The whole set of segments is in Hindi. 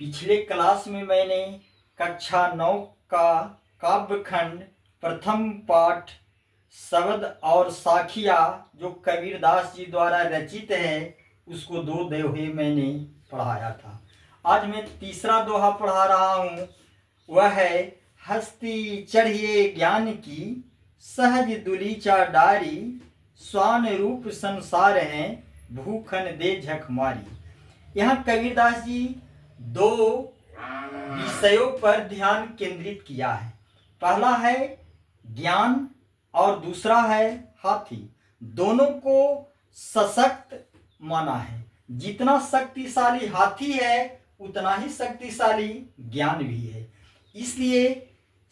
पिछले क्लास में मैंने कक्षा 9 का काव्यखंड प्रथम पाठ शब्द और साखिया जो कबीरदास जी द्वारा रचित है उसको 2 दोहे मैंने पढ़ाया था। आज मैं तीसरा दोहा पढ़ा रहा हूँ। वह है हस्ती चढ़िए ज्ञान की सहज दुलीचा डारी, स्वान रूप संसार है भूखन दे झक मारी। यहाँ कबीरदास जी 2 विषयों पर ध्यान केंद्रित किया है। पहला है ज्ञान और दूसरा है हाथी। दोनों को सशक्त माना है। जितना शक्तिशाली हाथी है उतना ही शक्तिशाली ज्ञान भी है। इसलिए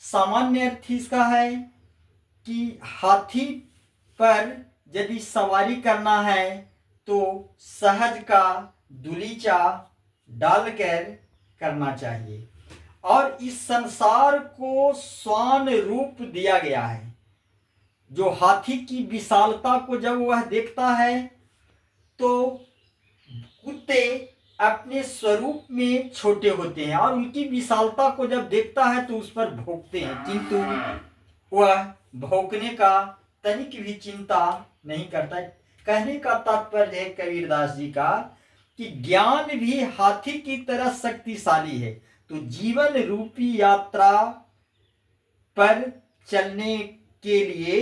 सामान्य अर्थ इसका है कि हाथी पर यदि सवारी करना है तो सहज का दुलीचा डालकर करना चाहिए। और इस संसार को स्वान रूप दिया गया है। जो हाथी की विशालता को जब वह देखता है तो कुत्ते अपने स्वरूप में छोटे होते हैं और उनकी विशालता को जब देखता है तो उस पर भौंकते हैं, किंतु वह भौंकने का तनिक भी चिंता नहीं करता। कहने का तात्पर्य है कबीरदास जी का कि ज्ञान भी हाथी की तरह शक्तिशाली है। तो जीवन रूपी यात्रा पर चलने के लिए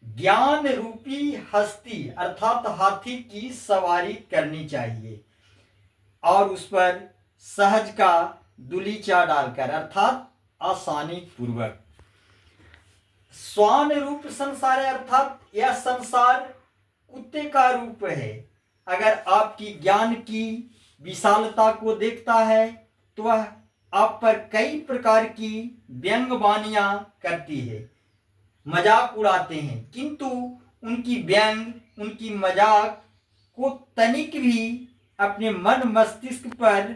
ज्ञान रूपी हस्ती अर्थात हाथी की सवारी करनी चाहिए और उस पर सहज का दुलीचा डालकर अर्थात आसानी पूर्वक। स्वान रूप संसार है अर्थात यह संसार कुत्ते का रूप है। अगर आपकी ज्ञान की विशालता को देखता है तो वह आप पर कई प्रकार की व्यंग वाणियां करती है, मजाक उड़ाते हैं, किंतु उनकी व्यंग उनकी मजाक को तनिक भी अपने मन मस्तिष्क पर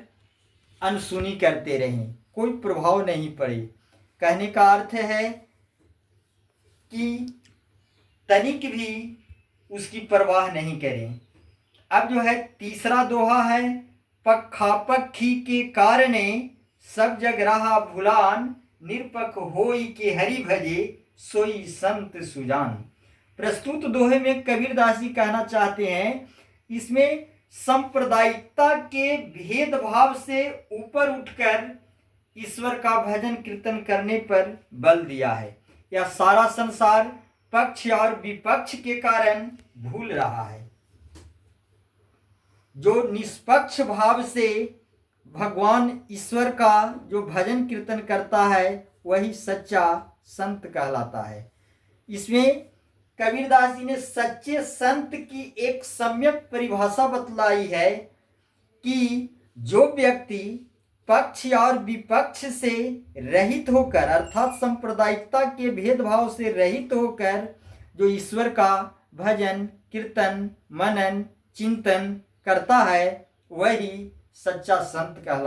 अनसुनी करते रहें, कोई प्रभाव नहीं पड़े। कहने का अर्थ है कि तनिक भी उसकी परवाह नहीं करें। अब जो है तीसरा दोहा है पक्षापक्षी के कारणे सब जग रहा भुलान, निरपक होई के हरि भजे सोई संत सुजान। प्रस्तुत दोहे में कबीरदास जी कहना चाहते हैं इसमें सांप्रदायिकता के भेदभाव से ऊपर उठकर ईश्वर का भजन कीर्तन करने पर बल दिया है। यह सारा संसार पक्ष और विपक्ष के कारण भूल रहा है। जो निष्पक्ष भाव से भगवान ईश्वर का जो भजन कीर्तन करता है वही सच्चा संत कहलाता है। इसमें कबीरदास जी ने सच्चे संत की एक सम्यक परिभाषा बतलाई है कि जो व्यक्ति पक्ष और विपक्ष से रहित होकर अर्थात सांप्रदायिकता के भेदभाव से रहित होकर जो ईश्वर का भजन कीर्तन मनन चिंतन करता है वही सच्चा संत कहलाता है।